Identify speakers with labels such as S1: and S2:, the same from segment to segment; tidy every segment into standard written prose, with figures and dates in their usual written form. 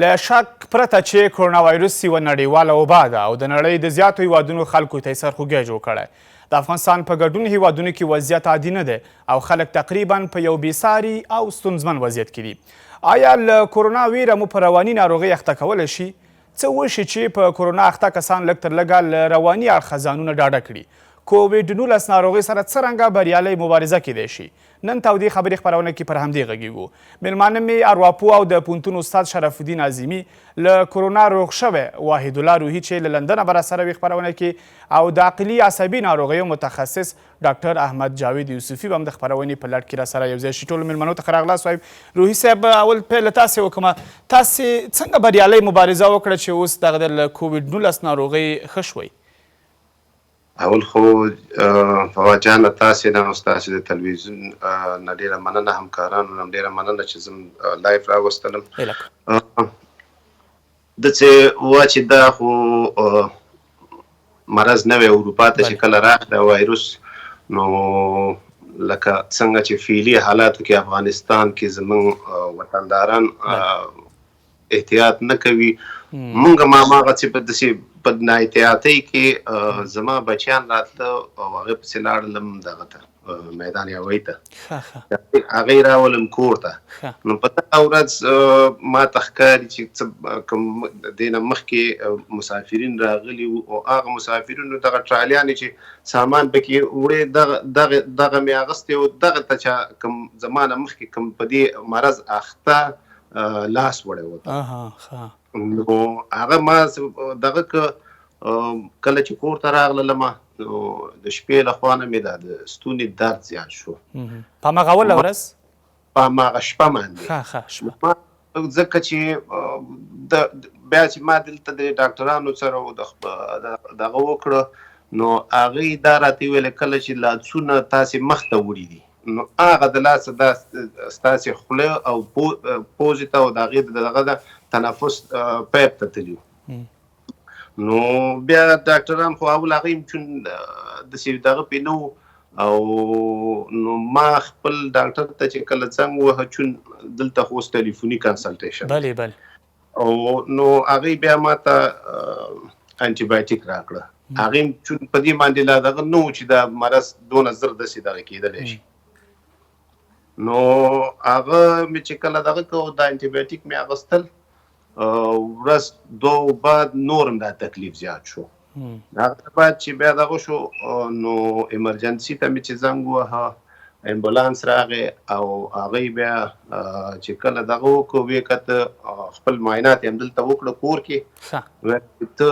S1: له شک پرته چې کرونا وایرس یوه نړیواله وبا ده او د نړۍ د زیاتو هیوادونو خلکو ته یې سرخوږی جوړ کړی. د افغانستان په ګډون هیوادونو کې وضعیت عادي نه دی او خلک تقریبا په یو بېساري او ستونزمن وضعیت کې دي. آیا له کرونا ویره مو په رواني ناروغۍ اخته کولی شي؟ څه وشي چې په کرونا اخته کسان لږ تر لږه له رواني اړخه ځانونه ډاډه کړي؟ کوویډ-19 ناروغۍ سره څرنګه بریالۍ مبارزه کیدی شي؟ نن تودې خبرې خپرونه کې پر همدې غږیږو. میلمانه مې ارواپوه او د پوهنتون استاد شرف الدین عظیمي له کرونا روغ شوی واحد الله روحي چې له لندنه به راسره وي خپرونه کې او د عقلي عصبي ناروغیو متخصص ډاکټر احمد جاوید یوسفي به هم د خپرونې په لړ کې راسره یو ځای شي. ټولو میلمنو ته ښه راغلاست وایم. روحي صاحب، اول پیل له تاسې وکړم. تاسې څنګه بریالۍ مبارزه وکړه چې اوس دغه د کوویډ-19 ناروغۍ ښه شوئ؟
S2: اول خو فواد جان تاسې نه او ستاسې د تلویزیون نه ډېره مننه، همکارانو نه ډېره مننه چې زه لایف راوستلم. د څه وه چې دا خو مرض نوی اروپا ته چې کله راغلی وایروس، نو لکه څنګه چې فعلي حالاتو کې افغانستان کې زموږ وطنداران احتیاط نه کوي، مونږ هماغه چې په داسې په نااحتیاطۍ کې زما بچیان راتله او هغې پسې لاړلم دغه ته میدان یوۍ ته، هغې یې راولم کور ته. نو په دغه ورځ ما ته ښکاري چې کوم دې نه مخکې مسافرین راغلي وو او هغه مسافرینو دغه ټرالیانې چې سامان پکې وړې دغه مې اغوستی و، دغه ته چا کوم زما نه مخکې کوم په دې مرض اخته لاس وړی و. نو هغه ما دغه کله چې کور ته راغللم نو د شپې له خوا نه مې د ستوني درد زیات شو.
S1: په هماغه اوله ورځ؟
S2: په هماغه شپه باندې، ځکه چې بیا چې ما دلته د ډاکټرانو سره دغه وکړه نو هغوی دا راته وویل کله چې لاسونه تاسې مخ ته وړي دي نو هغه د لاسه دا ستاسې خوله او پوزې ته او د هغې دغه د تنفس پیپ ته تلي. نو بیا ډاکټران خو اول هغه چون داسې دغه پې نه و او نو ما خپل ډاکټر ته چې کله زنګ ووهه، چون دلته خو اوس ټلیفوني کنسلټیشن او نو هغوی بیا ما ته انټي بایوټیک راکړه. هغې چون په دې باندې لا دغه نه و چې دا مرض دونه زر داسې دغه کېدلی شي. نو هغه مې چې کله دغه کوو دا انټي بایوټیک مې اخیستل، ورځ دوه بعد نور هم دا تکلیف زیات شو. هغه بعد چې بیا دغه شو نو ایمرجنسي ته مې چې زنګ ووهه امبولانس راغی او هغوی بیا چې کله دغه وکړو ویې کته خپل معاینات یې همدلته وکړه کور کې، ته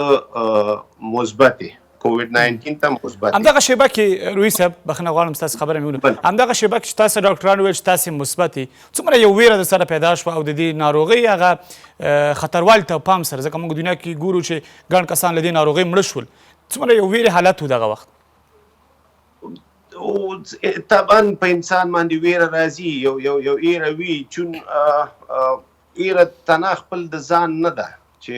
S2: مثبت یې کوویډ-19 ته مثبت.
S1: همدغه شیبه کې روحي صاحب بخښنه غواړم ستاسې خبره مې ونیوله، همدغه شیبه کې چې تاسې ډاکټران وویل چې تاسې مثبت یې، څومره یو ویره در سره پیدا شوه او د دې ناروغۍ هغه خطروالي ته پام سره، ځکه موږ دنیا کې ګورو چې ګڼ کسان له دې ناروغۍ مړه شول، څومره یو ویرې حالت و دغه وخت؟
S2: طبعا په انسان باندې ویره راځي، یو ایره وي، چون ایره تنها خپل د ځان نه ده چې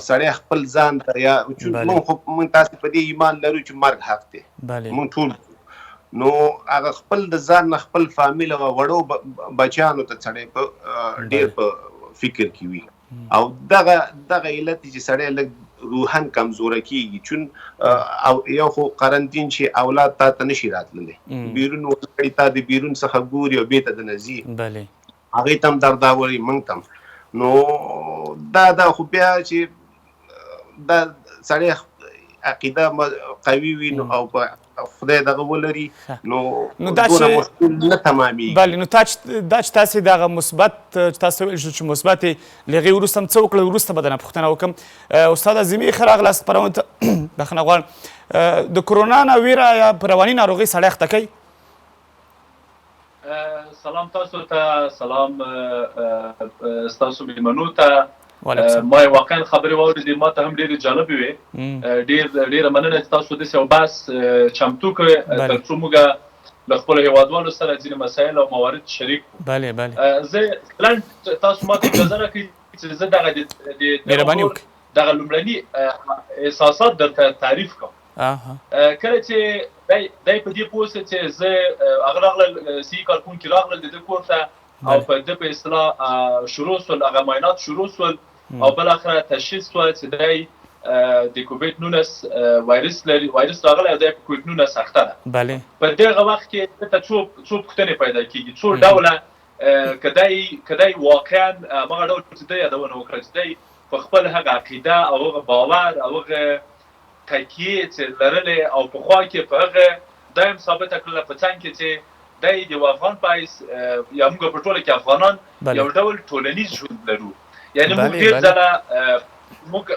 S2: سړی خپل ځان ته یا موږ تاسې په دې ایمان لرو چې مرګ حق دی، موږ ټول نو هغه خپل د ځان نه خپل فامیل او وړو بچیانو ته سړی په ډېر په فکر کې وي او دغه علت چې سړی لږ روحاً کمزوره کېږي، چون او یو خو قرنطین چې اولاد تا ته نشي راتللی، بیرون سړي تا د بیرون څخه ګوري او بېرته د نه ځي، هغوی ته هم درداوري موږ ته هم. نو دا خو بیا چې دا سړی عقیده قوي وي او په خدای دغه ولري نو دونه مشکل نه تمامېږي.
S1: بلې، نو دا چې تاسې دغه مثبت چې تاسې ویل شو چې مثبت یې له هغې وروسته هم څه وکړل؟ وروسته به درنه پوښتنه وکړم. استاد عظیمي ښه راغلاست خپرونې ته. بخښنه غواړم، د کرونا نه ویره یا په رواني ناروغۍ سړی اخته کوي؟
S3: سلام تاسو ته، سلام ستاسو میلمنو ته. ما واقعا خبرې واورېدې، ما ته هم ډېرې جالبې وې. ډېره مننه چې تاسو داسې یو بحث چمتو کړئ تر څو موږ له خپلو هېوادوالو سره ځینې مسایل او موارد شریک کړو. زه لنډ تاسو ما ته اجازه راکړئ چې زه دغه لومړني احساسات درته تعریف کړم. کله چې دی په دې پوه سه چې زه هغه راغلل سي کارکونکي راغلل د ده کور ته او په ده په اصطلاح شروع سول هغه معاینات شروع سول او بل اخره تشخیص شو چې دی د کووډ 19 وایرس لري، وایرس راغلی او د کووډ 19 اخته ده.
S1: بله
S3: په دغه وخت کې ته څو پوښتنې پیدا کیږي، څو ډوله کدی واقعا هغه ډول چې دی یادونه وکړه چې دی په خپل هغه عقیده او هغه باور او هغه تکیه چې لرلې او په خوا کې په هغه دایم ثابته کړله په څنګ کې چې دی د افغان پایس یا موږ په ټوله کې افغانان یو ډول ټولنیز ژوند لرو. یعنې موږ ډېر ځله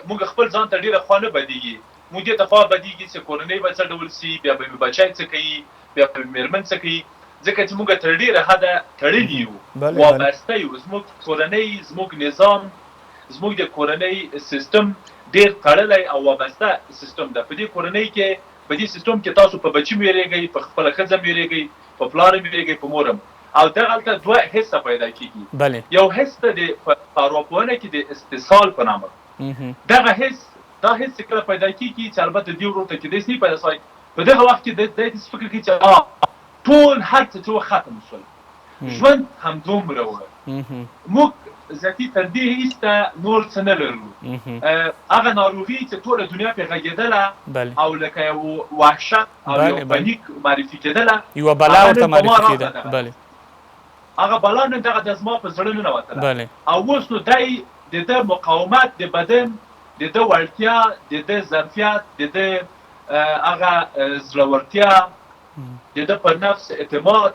S3: موږ خپل ځان ته ډېره خوا نه بدېږي، موږ دې ته خوا بدېږي چې کورنۍ به څه ډول سي، بیا به مې بچی څه کوي، بیا به مې مېرمن څه کوي، ځکه چې موږ تر ډېره حده تړلي یو، وابسته یو. زموږ کورنۍ، زموږ نظام، زموږ د کورنۍ سیستم ډېر تړلی او وابسته سیستم ده. په دې کورنۍ کې، په دې سیستم کې تاسو په بچي ویرېږئ، په خپله ښځه ویرېږئ، په پلار ویرېږئ، په مورم. او دغلته دوه حسه پیدا کېږي. یو حس ته د په ارواپوهنه کې د استحصال په نامه دغه حس، دا حس چې کله پیدا کېږي چې البته دې ورور ته کېدای شي پیدا شوی، په دغه وخت کې دی داسې فکر کوي چې ټول هر څه چې ختم شول، ژوند همدومره و، موږ ذاتي تر دې هیڅ نور څه نه لرو. هغه ناروغي چې ټوله دنیا پرې غږېدله او لکه یو وحشت او یو پنیک معرفي کېدله،
S1: یوه بلا ورته معرفي کېده. بله
S3: هغه بلا نن دغه د زما په زړه ننوتله. او اوس نو دی د ده مقاومت، د بدن د ده وړتیا، د ده ظرفیت، د ده هغه زړورتیا، د ده پر نفس اعتماد،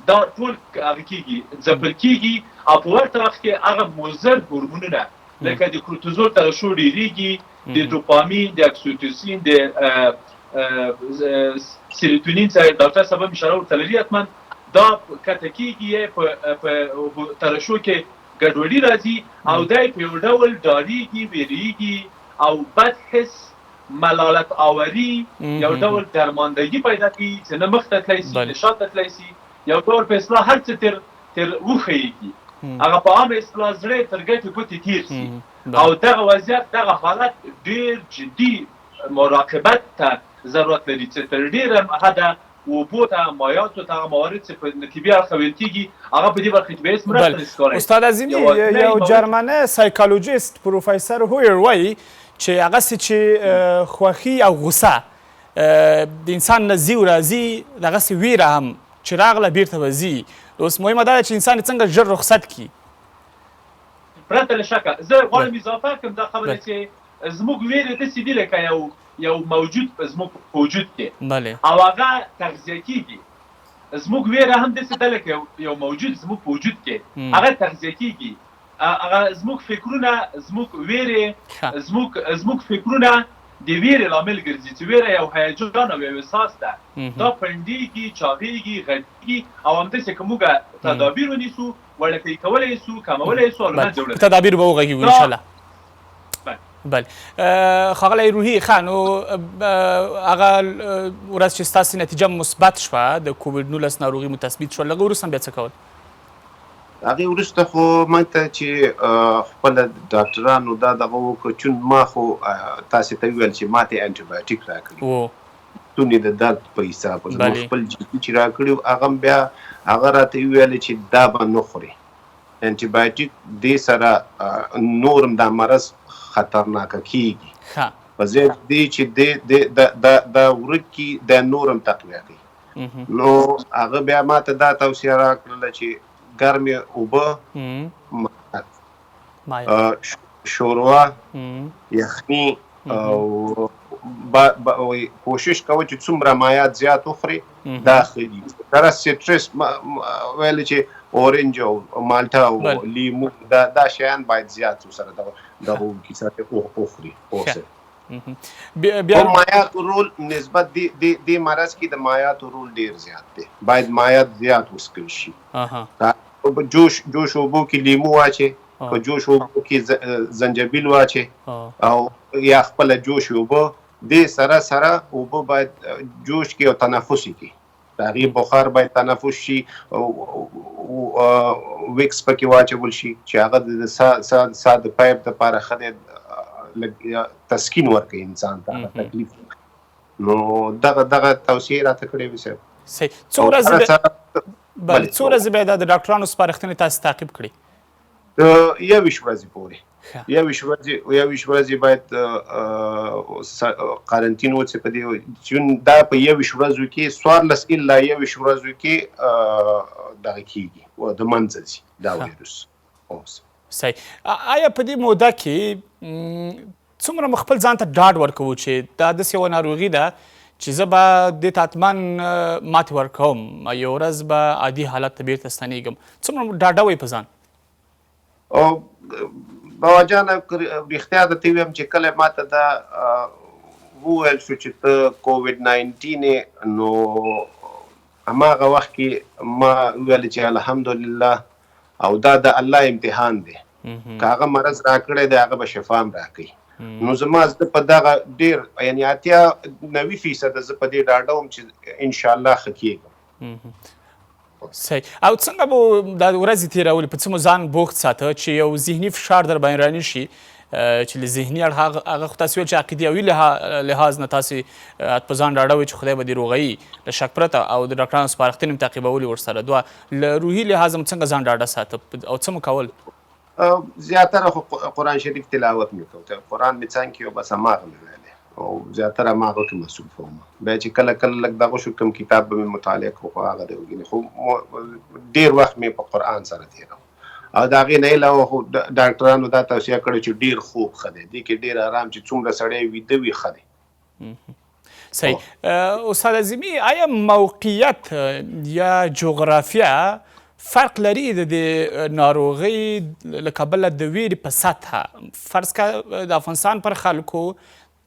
S3: دا ټول هغه کېږي، ځپل کېږي. او په ورته وخت کې هغه مضر هورمونونه لکه د کورتیزول ترشح ډېرېږي، د دوپامین، د اکسیټوسین، د سیروتونین چې ډاکټر صاحب هم اشاره ورته لري حتما، دا کته کېږي په ترشح کې ګډوډي راځي او دی په یو ډول ډارېږي، ویرېږي او بد حس، ملالت آوري، یو ډول درماندګي پیدا کوي چې نه مخ ته تللی شي نه شاته تللی شي، یو ډول په اصطلاح هر څه تر وښیږي، هغه په عامه اصطلاح زړه تر ګټې ګوتې تېر شي. او دغه وضعیت، دغه حالت ډېر جدي مراقبت ته ضرورت لري چې تر ډېره حده اوبو ته، مایعاتو ته، هغه موارد چې په طبي اړخه ویل کېږي هغه په دې برخه کې به هېڅ مرسته نشي کولی.
S1: استاد عظیمي، یو جرمنی سایکالوجیست پروفیسر هویر وایي چې هغسې چې خوښي او غوسه د انسان نه ځي او راځي، دغسې ویره هم چې راغله بیرته به ځي. اوس مهمه دا ده چې انسان څنګه ژر رخصت کړي.
S3: پرته له شکه زه غواړم اضافه کړم دا خبره چې زموږ ویرې داسې دي لکه یو موجود زموږ په وجود کې، او هغه تغذیه کېږي. زموږ ویره هم داسې ده لکه یو موجود زموږ په وجود کې، هغه تغذیه کېږي. هغه زموږ فکرونه، زموږ ویرې، زموږ فکرونه د ویرې لامل ګرځي چې ویره یو هیجان او یو احساس ده، دا پنډېږي، چاغېږي، غټېږي او همداسې که موږ تدابیر ونیسو، وړوکی کولی سو، کمولی سو، او له منځه وړلی
S1: تدابیر به وغږیږو انشاءالله. بله ښاغلی روحي ښه، نو هغه ورځ چې ستاسې نتیجه مثبت شوه، د کووډ 19 ناروغي مو تثبیت شوه، لږ وروسته بیا څه کول؟
S2: هغې وروسته خو موږ ته چې خپله ډاکټرانو دا دغه وکړو، چون ما خو تاسې ته وویل چې ما ته انټي بایوټیک راکړي، ستونې د درد په حساب خپل جدي چې راکړي، هغه بیا هغه راته وویل چې دا به نه خورې، انټي بایوټیک دې سره نورم دا مرض خطرناکه کېږي، په ځای دې چې دا ورک کړي، دا نورم تقویه کوي. نو هغه بیا ما ته دا توصیه راکړله چې ګرمې اوبه، شوروا، یخني، او کوشش کوه چې څومره مایعات زیات وخوري دا ښه دي. سره سټرس ویل چې اورنج او مالټا او لیمو دا شیان باید زیات سره دغه کیسه وخوري. مایعات رول نسبت دې مرض کې د مایعات رول ډېر زیات دی، باید مایعات زیات وڅښل شي. جوش اوبو کې لیمو واچي، په جوش اوبو کې زنجبیل واچي، او یا خپله جوش اوبه دې سره اوبه باید جوش کې او تنفس کې، د هغې بخار باید تنفس شي، ویکس پکې واچول شي چې هغه د ساه د پایپ دپاره ښه دی، تسکین ورکوي انسان ته تکلیف. نو دغه توصیې راته کړې وې صاحب.
S1: څو ورځې بیا د ډاکټرانو سپارښتنې تاسې تعقیب کړي؟
S2: 21 ورځې پورې 21 ورځې باید قرنطین وڅې په دې جون دا په 21 ورځو کې 14 الا 21 ورځو کې دغه کېږي او د منځه ځي دا وایروس.
S1: صحیح. آیا په دې موده کې څومره مو خپل ځان ته ډاډ ورکوو چې دا داسې یوه ناروغي ده چې زه به دې ته حتما ماتې ورکوم، یو ورځ به عادي حالت ته بیرته ستنېږم، څومره ډاډه وئ په ځان؟
S2: بابا جانه رښتیا درته ویم چې کله ماته دا وویل شو چې ته کووډ 19 نو هماغه وخت کې ما وویل چې الحمدلله او دا د الله امتحان دی، که هغه مرض راکړی دی هغه به شفا هم راکوي. نو زما زه په دغه ډېر یعنې 80-90% زه په دې ډاډه وم چې انشاءالله ښه کېږم.
S1: صحیح. او څنګه به دا ورځې تېرولې، په څه مو ځان بوخت ساته چې یو ذهني فشار در باندې رانه شي چې له ذهني اړخه هغه خو تاسې ویل چې عقیدوي لحاظ نه تاسې په ځان ډاډه وئ چې خدای به دې روغوي له شک پرته، او د ډاکټرانو سپارښتنې هم تعقیبولې ورسره دوه، له روحي لحاظ هم څنګه ځان ډاډه ساته او څه مو کول؟
S2: زیاتره خو قرآن شریف تلاوت مې کوو، قرآن مې څنګ کې بس هماغه مې ویلی او زیاتره هماغه کې مصروف وم. بیا چې کله کله لږ دغه شو کوم کتاب به مې مطالعه کوو خو هغه دی وګینې، خو ډېر وخت مې په قرآن سره تېروم او د هغې نه علاوه خو ډاکټرانو دا توصیه کړې چې ډېر خوب ښه دی، دې کې ډېر آرام چې څومره سړی ویده وي ښه دی.
S1: صحیح. استاد عظیمي، آیا موقعیت یا جغرافیه فرق لري د دې ناروغۍ له کبله د ویرې په سطحه؟ فرض که د افغانستان پر خلکو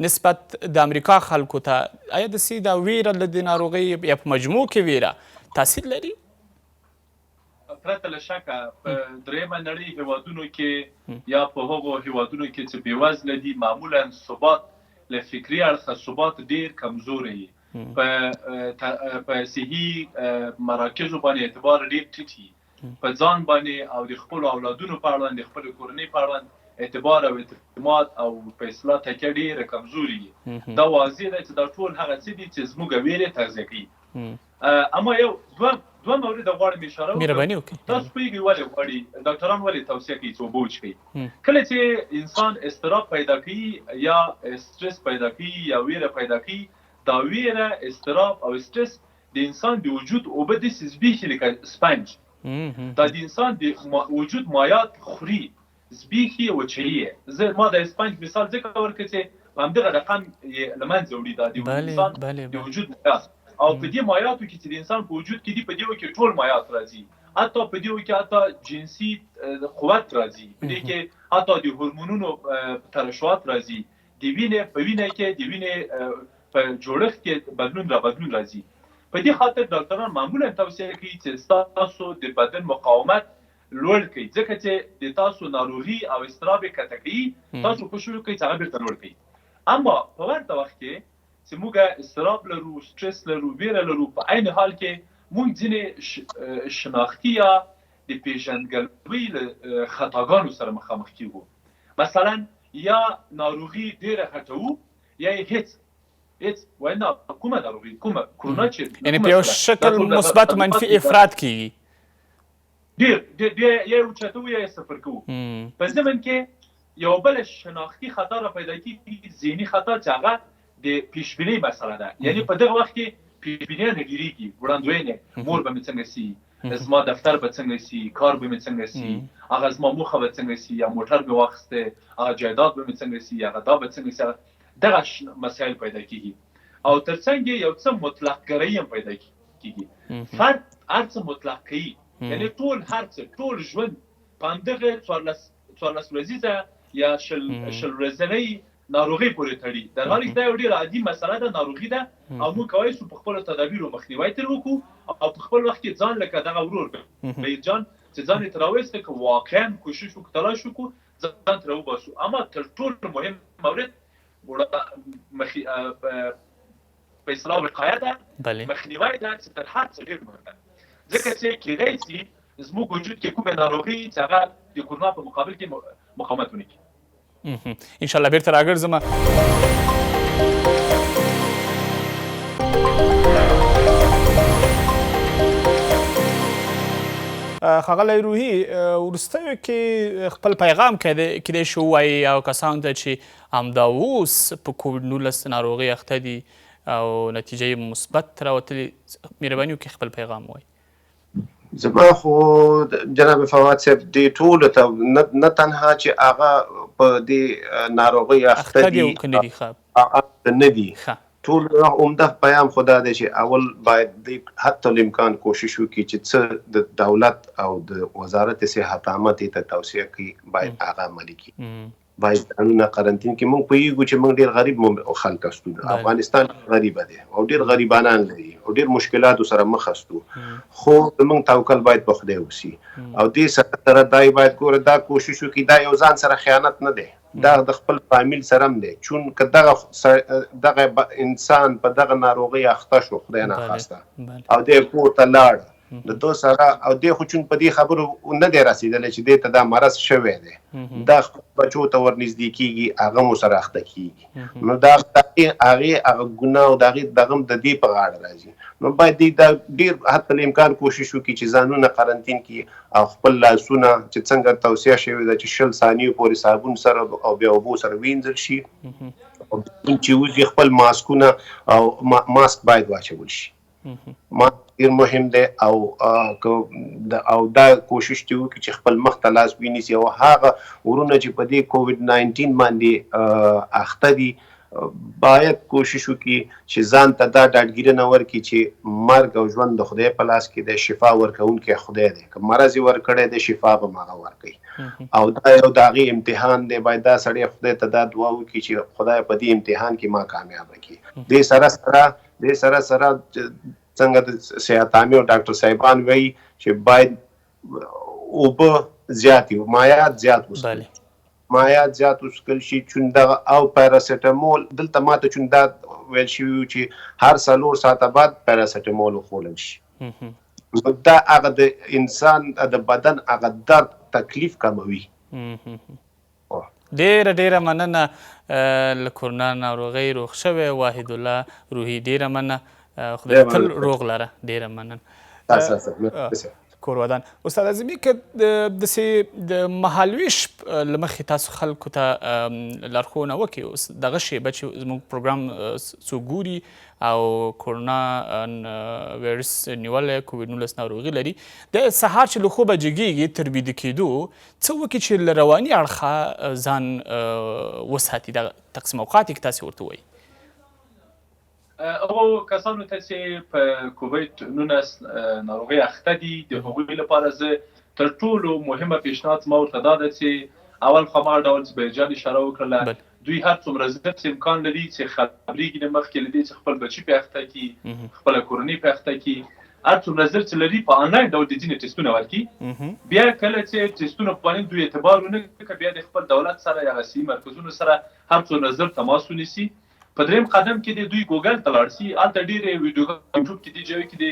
S1: نسبت د امریکا خلکو ته آیا داسې دا ویره له دې ناروغۍ یا په مجموع کې ویره تاثیر لري؟
S3: پرته له شکه په درېیمه نړۍ هیوادونو کې یا په هغو هیوادونو کې چې بېوزله دي معمولا ثبات له فکري اړخه ثبات ډېر کمزوری وي، په صحي مراکزو باندې اعتبار ډېر ټیټ وي، په ځان باندې او د خپلو اولادونو په اړوند د خپلې کورنۍ په اړوند اعتبار او اعتماد او په اصطلاح تکیه ډېره کمزوري وي. دا واضح ده چې دا ټول هغه څه دي چې زموږ ویرې تغذیه کوي. اما یو دوه مورد غواړم اشاره وکړم. تاسو پوهېږئ ولې غواړي ډاکټران ولې توصیه کوي چې اوبه وڅښئ؟ کله چې انسان اضطراب پیدا کوي یا استرس پیدا کوي یا ویره پیدا کوي، دا ویره، اضطراب او استرس د انسان د وجود اوبه داسې زبېښي لکه سپنج، دا د انسان د وجود مایات خوري، زبېښي وچوي. ما د سپنج مثال ځکه ورکړ چې په همدغه رقم یې له منځه وړي دا د انسان د وجود مایات، او په دې مایاتو کې چې د انسان په وجود کې دي په دې کې ټول مایات راځي، حتی په دې کې حتی جنسي قوت راځي، په دې کې حتی د هورمونونو ترشحات راځي، د وینې په وینه کې د وینې په جوړښت کې بدلون راځي. په دې خاطر ډاکټران معمولا توصیه کوي چې تاسو د بدن مقاومت لوړ کړئ، ځکه چې د تاسو ناروغي او اضطراب کته کوي، تاسو کوشش وکړئ چې هغه بیرته لوړ کړئ. اما په ورته وخت کې چې موږ اضطراب لرو، سټرس لرو، ویره لرو، په عین حال کې موږ ځینې شناختي یا د پیژندګلوۍ له خطاګانو سره مخامخ کیږو. مثلا یا ناروغي ډېره هټوو یا یې هیڅ وینا کومه ناروغي کومه کرونا چې
S1: یعنې په یو شکل مثبت و منفي افراد کیږي،
S3: ډېر یا اوچتوو یا یې صفر کوو. په ضمن کې یو بله شناختي خطا را پیدا کېږي، ذهني خطا چې هغه د پیشبینۍ مسله ده. یعنې په دغه وخت کې پیشبینۍ نه ډېرېږي، وړاندوینې، مور به مې څنګه سي، زما دفتر به څنګه سي، کار به مې څنګه سي، هغه زما موخه به څنګه سي، یا موټر مې واخیستی، هغه جایداد به مې څنګه سي، هغه دا به څنګه سي، دغه مسایل پیدا کېږي. او ترڅنګ یو څه مطلق ګرایي هم پیدا کېږي. فرد هر څه مطلق کوي، یعنې ټول هر څه، ټول ژوند په همدغه 14 ورځیزه یا شل ورځنۍ ناروغي پورې تړي. در حالی چې دا یو ډېره عادي مسله ده، ناروغي ده، او موږ کولی شو په خپلو تدابیرو مخنیوی ترې وکړو او په خپل وخت کې ځان لکه دغه ورور بعید جان چې ځان یې ترې راوایسته که واقعا کوشش وکړو، تلاش وکړو ځان ترې وباسو. اما تر ټولو مهم مورد په اصطلاح وقایه ده، مخنیوی ده، چې تر هر څه ډېر مهم ده، ځکه چې کېدای شي زموږ وجود کې کومې ناروغي چې هغه د کرونا په مقابل کې مقاومت ونه کړي.
S1: انشاءالله بیرته راګرځم. ښاغلی روحي وروستیو کې خپل پیغام کیدای شي ووایي او کسانو ته چې همدا اوس په کووډ-19 ناروغۍ اخته دي او نتیجه یې مثبت راوتلې، مهرباني وکړئ خپل پیغام ووایي.
S2: زما خو جناب فواد صاحب دې ټولو ته نه تنها چې هغه په دې ناروغۍ اخته دي نه دي، ټول عمده پیام خو دا دی چې اول باید د حتی الامکان کوشش وکړي چې څه د دولت او د وزارت صحت عامه ته توصیه کوي باید هغه عملي کړي. باید ځانونه قرنطین کې موږ پوهېږو چې موږ ډېر غریب خلک استو، افغانستان غریبه دی او ډېر غریبانان لري او ډېر مشکلاتو سره مخ استو، خو زموږ توکل باید په خدای وسي او دې سره دا باید ګوره دا کوشش وکړي، دا یو ځان سره خیانت نه دی، دا د خپل فامیل سره هم دی، چون که دغه انسان په دغه ناروغۍ اخته شو خدای ناخواسته او دې کور ته لاړ د دو سره او دې خو چون په دې خبرو نه دی رسېدلی چې دې ته دا مرض شوی دی، دا خپل بچو ته ورنږدې کېږي، هغه مو سره اخته کېږي، نو دا هغه ګناه او د هغې دغه هم د دې په غاړه راځي. نو باید دوی دا ډېر حتی الامکان کوشش وکړي چې ځانونه قرنطین کړي او خپل لاسونه چې څنګه توصیه شوې ده چې 20 ثانیو پورې صابون سره او بیا اوبو سره وینځل شي او چې وځي خپل ماسکونه او ماسک باید واچول شي. ماسک ډېر مهم دی او دا کوشش چې وکړي چې خپل مخ ته لاس ونیسي او هغه ورونه چې په دې کووډ-19 باندې اخته دي باید کوشش وکړي چې ځان ته دا ډاډګیرنه ورکړي چې مرګ او ژوند د خدای په لاس کې دی، شفا ورکوونکی خدای دی، که مرض یې ورکړی دی شفا به هم هغه ورکوي او دا یو د هغې امتحان دی. باید دا سړی خدای ته دا دعا وکړي چې خدای په دې امتحان کې ما کامیابه کړي. دې سره څنګه د صحت عامې او ډاکټر صاحبان وایي چې باید اوبه زیاتې مایعات زیات وڅښل، مایعات زیات وڅښل شي، چون دغه او پیراسیټامول دلته ماته چون دا ویل شوي چې هر 4 ساعته بعد پیراسیټامول وخوړل شي، نو دا هغه د انسان د بدن هغه درد تکلیف کموي.
S1: ډېره مننه له کورونا ناروغۍ روغ شوی واحد الله روحي، ډېره مننه، خدای تل روغ لره، ډېره مننه. کور ودان استاد اعظمي، که داسې د مهالویش له مخې تاسو خلکو ته لارښوونه وکړئ، اوس دغه شیبه چې زموږ پروګرام څوک ګوري او کورونا وایرس نیولی کووډ-19 ناروغي لري، د سهار چې له خوبه جګېږي تر بیده کېدو څه وکړي چې له رواني اړخه ځان وساتي؟ دغه تقسیم اوقات یې که تاسې ورته ووایي.
S3: هغو کسانو ته چې په کووډ-19 ناروغۍ اخته دي د هغوی لپاره زه تر ټولو مهمه پیشنهاد زما ورته دا ده چې اول خو هماغه ډول چې بهجان اشاره وکړله، دوی هر څومره زیات امکان لري چې خبرېږي نه مخکې له دې چې خپل بچي پې اخته کړي، خپله کورنۍ پې اخته کړي، هر څومره زر چې لري په آنلاین ډول د ځینې ټسټونه ورکړي. بیا کله چې ټسټونه په باندې دوی اعتبار ونه کړي، بیا د خپل دولت سره یا صحي مرکزونو سره هر څومره زر تماس ونیسي. په دریم قدم کې د دوی ګوګل ته لاړ شي، هلته ډېرې ویډیوګانې یوټیوب کې دې ځای کې د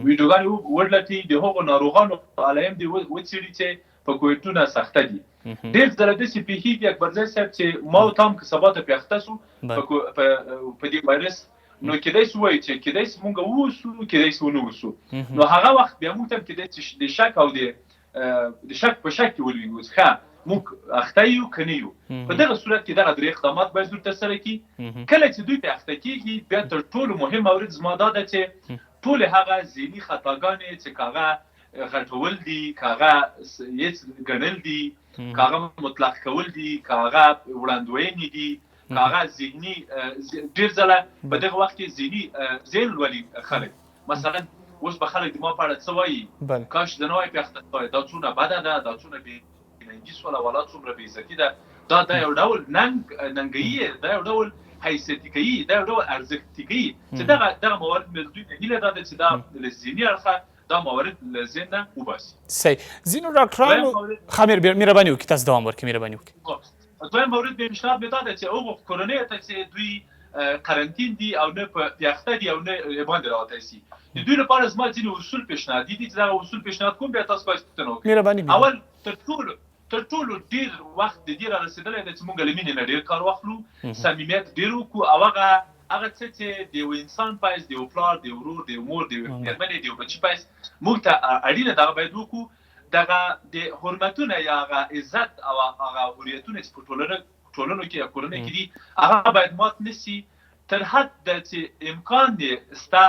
S3: ویډیوګانې ولټي، د هغو ناروغانو علایم دې وڅېړي چې په کووډ-19 اخته دي. ډېر ځله داسې پېښېږي اکبرزی صاحب چې ما او تا هم که سبا ته پې اخته سو په دې وایرس، نو کیدای سي ووایي چې کیدای سي مونږ ووسو، کیدای سي ونه وسو، نو هغه وخت بیا مونږ ته هم کیدای سي د شک او د شک په شک کې ولویږو ښه موږ اخته یو که نه یو. په دغه صورت کې دغه درې اقدامات باید زموږ ترسره کړي. کله چې دوی پې اخته کېږي بیا تر ټولو مهم مورد زما دا ده چې ټولې هغه ذهني خطاګانې چې که هغه غټول دي، که هغه هېڅ ګڼل دي، که هغه مطلق کول دي، که هغه وړاندوینې دي، که هغه ذهني ډېر ځله په دغه وخت کې ذهني ذهن لولي خلک. مثلا اوس به خلک د ما په اړه څه وایي، کاش د نه وای پې اخته شوی، دا څونه بده ده، دا څونه ننګي سوله، والا څومره بې عزتي ده، دا یو ډول ننګوي، دا یو ډول حیثیتي کوي، دا یو ډول ارزښتي کوي چې دغه موارد مې دوی ته هیله دا ده چې دا له ذهني اړخه دا موارد له ذهن نه وباسي.
S1: صحیح. ځینو ډاکټرانو مهرباني وکړي، تاسو دوام ورکړئ، مهرباني وکړئ.
S3: دویم مورد بې پیشنهاد مې دا ده چې هغو کورنیو ته چې دوی قرنطین دي او نه په اخته دي او نه باندې راوتی سي، د دوی لپاره زما ځینې اصول پیشنهادي دي چې دغه اصول پیشنهاد کوم، بیا تاسو باید پوښتنه وکړئ. اول تر ټولو ډېر وخت د دې را رسېدلی ده چې موږ له مینې نه ډېر کار واخلو، صمیمیت ډېر وکړو او هغه څه چې د یو انسان په حیث د یو پلار، د یو ورور، د یو مور، د یو مېرمنې، د یو بچي په حیث موږ ته اړینه ده هغه باید وکړو. دغه د حرمتونه یا هغه عزت او هغه حریتونه چې په ټولنو کې یا کورنۍ کې دي هغه باید مات نشي تر حد چې امکان دی ستا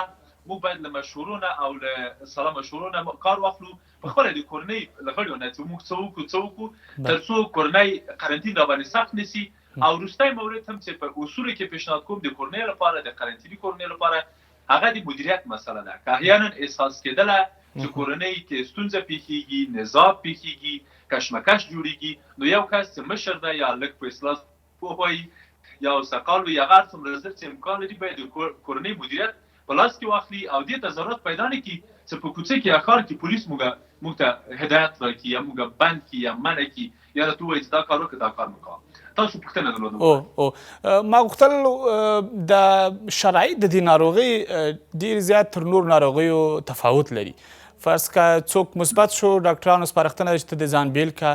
S3: موږ باید له مشورونه او له سلا مشورونه کار واخلو په خپله د کورنۍ له غړیو نه چې موږ څه وکړو تر څو کورنۍ قرنطین راباندې سخت نشي او وروستی مورد هم چې په اصولو کې پیشنهاد کوم د کورنۍ لپاره د قرنطیني کورنۍ لپاره هغه د مدیریت مسله ده که احیانا احساس کېدله چې کورنۍ کې ستونزه پیښیږي نزاع پیښیږي کشمکش جوړیږي نو یو کس چې مشر ده یا لږ په اصلاح پوه وایي یا اوسقال وي هغه هر څومره زر چې امکان لري باید د کورنۍ مدیریت په لاس کې واخلي او دې ته ضرورت پیدا نه کړي چې په کوڅه کې یا ښار کې پولیس موږ ته هدایت راکړي یا موږ بند کړي یا منع کړي یا راته ووایي چې دا کار وکړه دا کار مه کوه. تاسو پوښتنه درلوده
S1: ما غوښتل د شرایط د دې ناروغۍ ډېر زیات تر نورو ناروغیو تفاوت لري. فرض که څوک مثبت شو ډاکټرانو سپارښتنه ده چې ته د ځان بیل که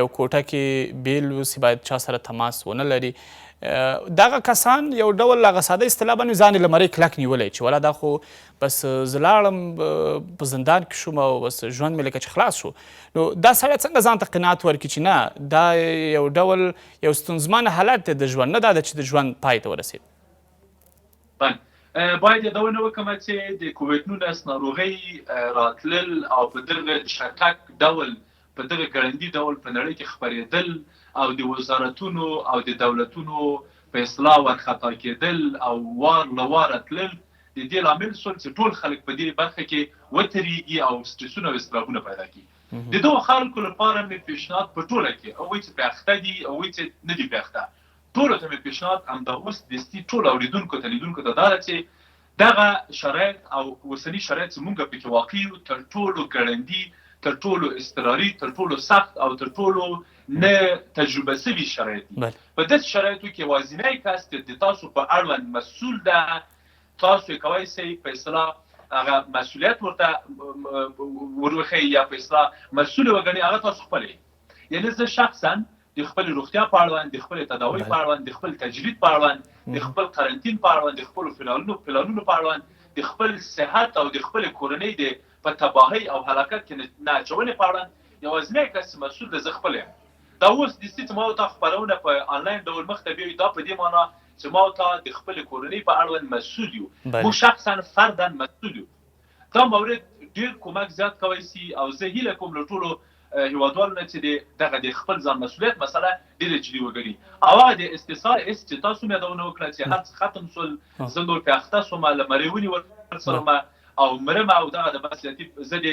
S1: یو کوټه کې بیل اوسي باید چا سره تماس ونه لري. دغه کسان یو ډول هغه ساده اصطلاح باندې ځان یې له مرۍ کلک نیولی چې ولا دا خو بس زه لاړم په زندان کې شوم او بس ژوند مې لکه چې خلاص شو. نو دا سړی څنګه ځان ته قناعت ورکړي چې نه دا یو ډول یو ستونزمن حالت دی د ژوند نه دا ده چې د ژوند پای ته ورسېد.
S3: باید یادونه وکړم چې د کوویډ 19 ناروغۍ راتلل او په دغه چټک ډول په دغه ګړندي ډول په نړۍ کې خپرېدل او د وزارتونو او د دولتونو په اصلاح ورخطا کېدل او وار له واره تلل د دې لامل شول چې ټول خلک په دې برخه کې وترېږي او سټرسونه او اضطرابونه پیدا کړي. د دغو خلکو لپاره مې پیشنهاد په ټوله کې هغوی چې پرې اخته دي هغوی چې نه دي پرې اخته ټولو ته مې پیشنهاد همدا اوس دستي ټولو اورېدونکو ته لیدونکو ته دا ده چې دغه شرایط او اوسني شرایط چې موږ پکې واقع یو تر ټولو ګړندي تر ټولو اضطراري تر ټولو سخت او تر ټولو نه تجربه سوي شرایط دي. په داسې شرایطو کې یوازینی کس چې د تاسو په اړوند مسؤل ده تاسو یې کولی شئ په اصطلاح هغه مسؤلیت ورته وروښیئ یا په اصطلاح مسؤل وګڼئ هغه تاسو خپل یې. یعنې زه شخصا د خپل روغتیا په اړوند د خپل تداوۍ په اړوند د خپل تجرید په اړوند د خپل قرنطین په اړوند د خپلو پلانونو په اړوند د خپل صحت او د خپل کورنۍ د په تباهۍ او هلاکت کې نه اچونې په اړوند یوازینی کس مسؤل ده زه خپل یم. دا اوس د چې ما ورته خپرونه په آنلاین ډول مخ ته بیایو دا په دې معنا چې ما ورته د خپلې کورنۍ په اړوند مسؤل یو موږ شخصا فردا مسؤل یو. دا مورد ډېر کومک زیات کولی شي او زه هیله کوم له ټولو هیوادوالو نه چې دغه د خپل ځان مسؤلیت مسله ډېره جدي وګڼي او هغه د استثار چې تاسو مې یادونه وکړه چې هر څه ختم شول زه نور پرې اخته شوم له مرۍ ونیول ورسره او مرم او دغه د مسلطي زه د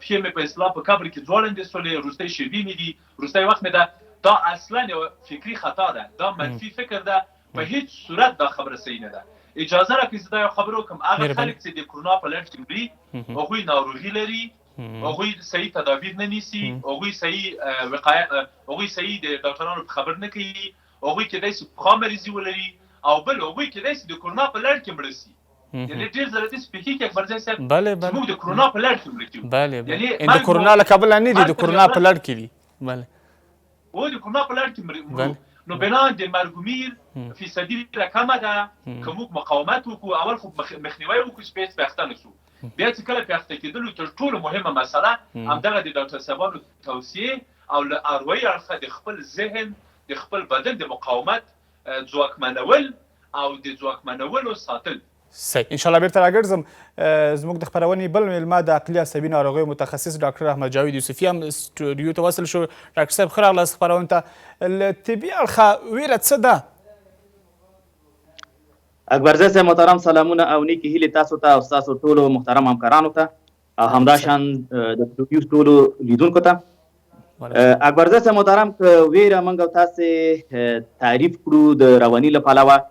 S3: پښې مې په اصطلاح په قبر کې ځوړندې شولې وروستی شېبې مې دي وروستی وخت مې ده دا اصلا یو فکري خطا ده دا منفي فکر ده په هیڅ صورت دا خبره صحیح نه ده. اجازه راکړئ زه دا یو خبره وکړم هغه خلک چې د کرونا په لړ کې مري هغوی ناروغي لري هغوی صحیح تدابیر نه نیسي هغوی صحیح وقایه هغوی صحیح د ډاکټرانو په خبر نه کوي هغوی کېدای شي پخوا مریضي ولري او بل هغوی کېدای شي د کرونا په لړ کې مړه شي. یعنی ډېر زره داسې پېښې کې اکبرجان صاحب چې موږ د کرونا په لړ کې مړه کېږو.
S1: د کرونا له کبله نه دي د کرونا په لړ کې دي
S3: او د کرونا په لړ کې مرو نو بنا د مرګومیر فیصدي کمه ده که موږ مقاومت وکړو اول خو مخنیوی وکړو چې پیسې پرې اخته نه شو بیا چې کله پرې اخته کېدلو تر ټولو مهمه مسله همدغه د ډاکټر صاحبانو توصیې او له اروایي اړخه د خپل ذهن د خپل بدن د مقاومت ځواکمنول او د ځواکمنولو ساتل.
S1: صحیح انشاءالله بیرته راګرځم زموږ د خپرونې بل میلمه د عقلي عصبي ناروغیو متخصص ډاکټر احمد جاوید یوسفي هم سټوډیو ته وصل شو. ډاکټر صاحب ښه راغلاست خپرونې ته. له طبي اړخه ویره څه ده؟
S4: اکبرزی صاحب محترم سلامونه او نیکې هیلې تاسو ته او ستاسو ټولو محترم همکارانو ته او همداشان د سټوډیو ټولو لیدونکو ته. اکبرزی صاحب محترم که ویره موږ او تاسې تعریف کړو د رواني له پلوه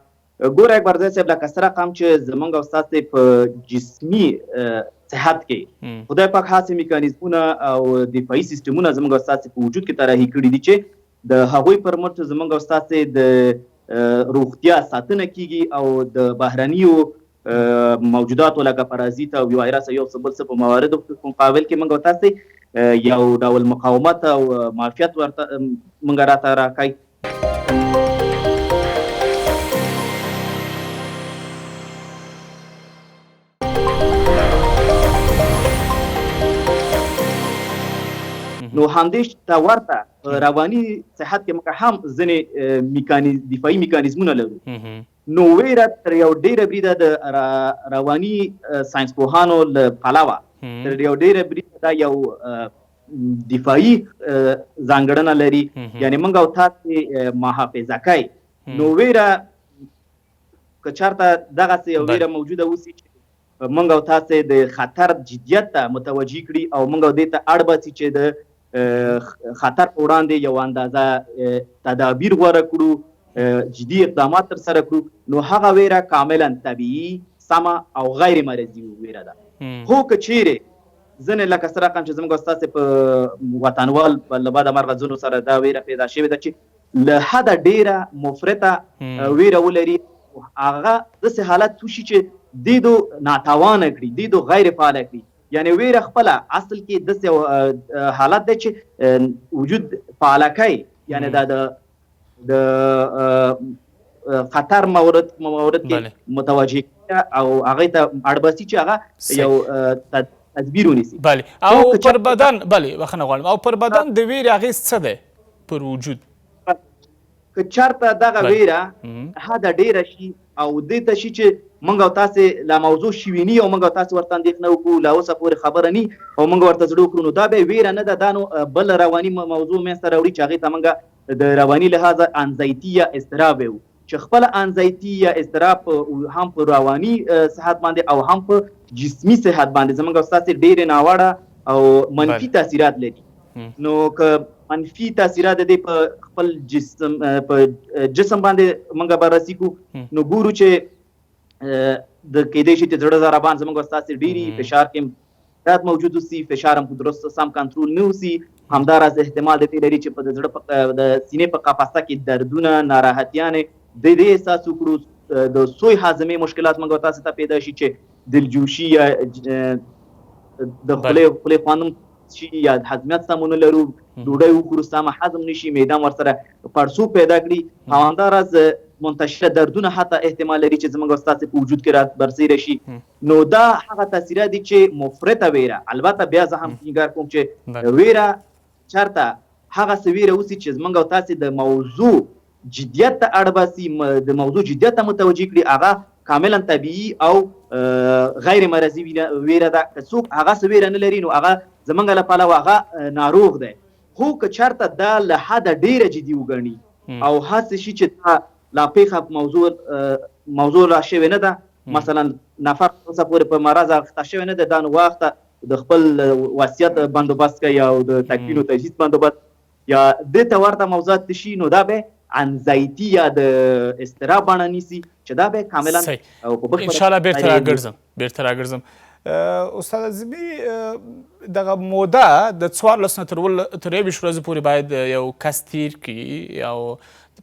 S4: ګوره اکبرزی صاحب لکه څه رقم چې زموږ او ستاسې په جسمي صحت کې خدای پاک هاسې میکانیزمونه او دفاعي سیستمونه زموږ او ستاسې په وجود کې طراحي کړي دي چې د هغوی پر مټ زموږ او ستاسې د روغتیا ساتنه کیږي او د بهرنیو موجوداتو لکه پرازیت او وایرس یو څه بل څه په مواردو په مقابل کې موږ او تاسې یو ډول مقاومت او معافیت ورته موږ راته راکوي. نو همدې ته ورته په رواني صحت کې موږ هم ځینې دفاعي میکانیزمونه لرو. نو ویره تر یو ډیره بریده د رواني ساینسپوهانو له پلوه تر یو ډیره بریده دا یو دفاعي ځانګړنه لري، یعنی موږ او تاسې محافظه کوي. نو ویره که چېرته دغسې یو ویره موجوده اوسي چې موږ او تاسې د خطر جدیت ته متوجه کړي او موږ او دې ته اړ باسي چې د خطر په وړاندې یو اندازه تدابیر غوره کړو، جدي اقدامات ترسره کړو، نو هغه ویره کاملا طبیعي، سمه او غیر مرضي ویره ده. خو که چیرې ځینې لکه څه رقم چې زموږ او ستاسې په وطنوال له بده مرغه ځینو سره دا ویره پیدا شوې ده چې له حده ډیره مفرطه ویره ولري، هغه داسې حالت وشي چې دیدو ناتوانه کړي، دیدو غیر فعاله کړي. یعنی ویره خپله اصل کې داسې حالت دی چې وجود فعاله کوي، یعنی دا د خطر مورد کې متوجه او هغې ته اړ باسي چې هغه یو تدبیر ونیسي.
S1: بله او پر بدن بخښنه غواړم، او پر بدن د ویرې اغېز څه دی پر وجود؟
S4: که چېرته دغه ویره حده ډیره شي او دې ته شي چې موږ او تاسې لا موضوع شویني او موږ او تاسې ورته اندېښنه وکړو، لا اوسه پورې خبره ني او موږ ورته زړه وکړو، نو دا به ویره نه ده، دا نو بل رواني موضوع منځته راوړي چې هغې ته موږ د رواني لحاظه انزایتي یا اضطراب ویو، چې خپله انزایتي یا اضطراب هم په رواني صحت باندې او هم په جسمي صحت باندې زموږ او ستاسې ډېرې ناوړه او منفي تاثیرات لري. نو که منفي تاثیرات د دې په خپل جسم باندې موږ بررسي کړو، نو ګورو چې د کیدای شي چې زړه ضربان زموږ او ستاسې ډېري، فشار کې موجود اوسي، فشار هم په درست سم کنټرول نه اوسي، همداراز احتمال د دې لري چې په د زړه د سینې په قفسه کې دردونه، ناراحتیانې د دې احساس وکړو، د سوی هاضمې مشکلات موږ او تاسې ته پیدا شي چې دلجوشي یا د خولې خوند شي یا هضمیت سمونه لرو، ډوډۍ وخورو سمه هضم نشي، معده ورسره پړسوب پیدا کړي، او همداراز منتشره دردونه حتی احتمال لري چې زموږ او ستاسې په وجود کې رابرسېره شي. نو دا هغه تاثیرات دي چې مفرطه ویره. البته بیا زه هم ټینګار کوم چې ویره چېرته هغسې ویره اوسي چې زموږ او تاسې د موضوع جدیت ته اړ باسي، د موضوع جدیت ته متوجه کړي، هغه کاملا طبیعي او غیر مرضي ویره ده. که څوک هغسې ویره نه لري نو هغه زموږ له پلوه هغه ناروغ دی. خو که چېرته دا له حده ډیره جدي وګڼي او هسې شي چې دا لا پیښه موضوع را شوې نه ده، مثلا نفر اوسه پورې په مرض اخته شوی نه ده، دا نو وخته د خپل وصیت بندوبست کوي او د تکوین او تجهیز بندوبست یا دې ته ورته موضوعات شي، نو دا به انزایتي یا د اضطراب بڼه نیسي، چې دا به کاملا
S1: انشاءالله بیرته راګرځم. استاد عظیمي دغه موده د 14 نه تر 21 ورځو پورې باید یو کس تیر کړي او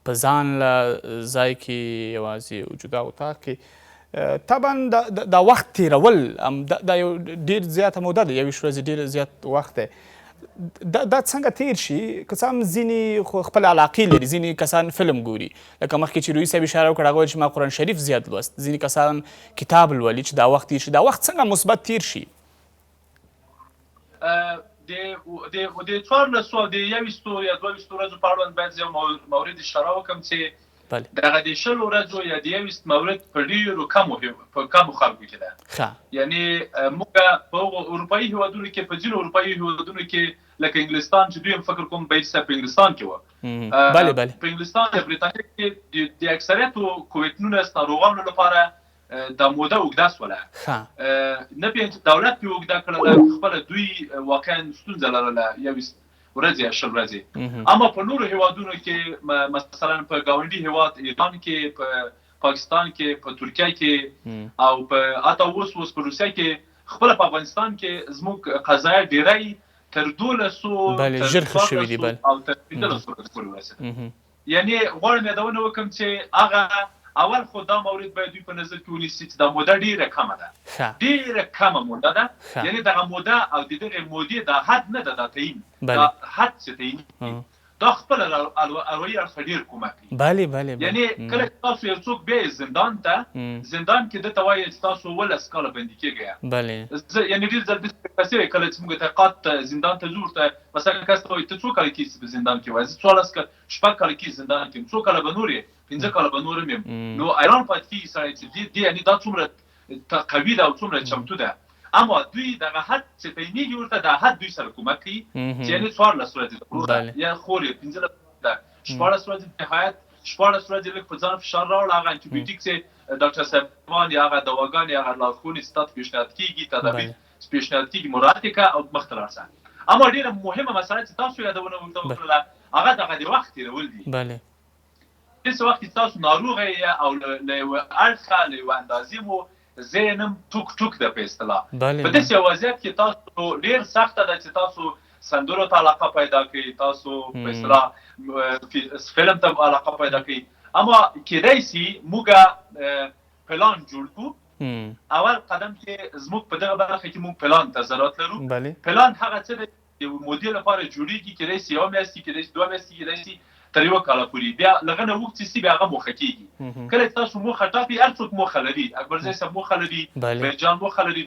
S1: په ځان له ځای کې یوازې وجوده اتاق کې طبعا دا وخت تیرول دا یو ډېر زیاته موده ده، 21 ورځې ډېر زیات وخت دی. دا څنګه تیر شي؟ که څه هم ځینې خو خپل علاقې لري، ځینې کسان فلم ګوري، لکه مخکې چې روحي صاحب اشاره وکړه هغه ویل چې ما قرآن شریف زیات لوست، ځینې کسان کتاب لولي چې دا وخت تیر شي. دا وخت څنګه مثبت تیر شي؟
S3: د 14 او د 21 یا 22 ورځو په اړوند باید یو مورد اشاره وکړم چې دغه د 20 ورځو یا د 21 مورد په ډېرو کمو خلکو کې ده. یعنی موږ په اروپایي هېوادونو کې، په ځینو اروپایي هېوادونو کې لکه انګلستان چې دوی هم فکر کوم بهیر صاحب په انګلستان کې وه، په انګلستان یا برېټانیا کې د اکثریتو کوویډ-19 ناروغانو لپاره دا موده اوږده سوله، نه بیا چې دولت پرې اوږده کړله، خپله دوی واقعا ستونزه لرله 21 ورځې یا 20 ورځې. اما په نورو هېوادونو کې مثلا په ګاونډي هېواد ایران کې، په پاکستان کې، په ترکیه کې او په حتی اوس په روسیه کې، خپله په افغانستان کې زموږ قضایه ډیری تر 1200
S1: ژر ښه شوي دي
S3: او تر 1500 پورې ورسېده. یعنې غواړم یادونه وکړم چې هغه اول خو دا مورد باید دوی په نظر کې ونیسي چې دا موده ډېره کمه ده، ډېره کمه موده ده. یعنې دغه موده او د دغې مودې دا حد نه ده، دا تعین، دا حد چې تعین دا خپل اروایي اړخ ډېر کومک کوي.
S1: بله
S3: یعنې کله چې تاسو یو څوک بیایې زندان کې ده ته وایي چې تاسو 12 کاله بندي کېږئ. یعنې ډېر ځل داسې شوی کله چې موږ تحقیقات زندان ته ځو ورته مثلا کس ته وایي ته څو کاله کېږي په زندان کې وایي زه 14 کاله 6 کاله کېږي زندان کې یم، څو کاله به نور یې 15 کاله به نور هم یم. نو حیران پاتې کېږي سړی چې یعنې دا څومره قوي ده او څومره چمتو ده. اما دوی دغه حد چې تعینېږي ورته دا حد دوی سره کومک کوي چې یعنې 14 ورځې ده وروره یا خور یې 15 ده 14 ورځې نهایت 14 ورځې لږ په ځان فشار راوړه هغه انټي چې ډاکټر صاحبان یا هغه دواګانې هغه لارښوونې ستا ته پیشنهاد کېږي تدابیر پیشنهاد کېږي مراعات یې کړه او مخته لاړ شه. اما ډېره مهمه مسله چې تاسو یادونه وکړله هغه دغه د وخت تېرول دي. هېڅ وخت چې تاسو ناروغه یې او له یوه اړخه له یوه اندازې مو ذهنم ټوک ده په اصطلاح. په داسې وضعیت کې تاسو ډېر سخته ده چې تاسو سندرو ته علاقه پیدا کوي، تاسو په اصطلاح فلم ته علاقه پیدا کوي. اما کېدای شي موږ پلان جوړ کړو. اول قدم کې زموږ په دغه برخه کې موږ پلان ته ضرورت لرو. پلان هغه څه دی چې یو مودې لپاره جوړېږي، کېدای شي یوه میاشت کېدای شي 2 میاشتې کېدای شي تر 1 کاله پورې، بیا لږه نه اوږد شي بیا هغه موخه کېږي. کله چې تاسو موخه ټاکئ هر څوک موخه لري، اکبرزی صاحب موخه لري، بهجان موخه لري،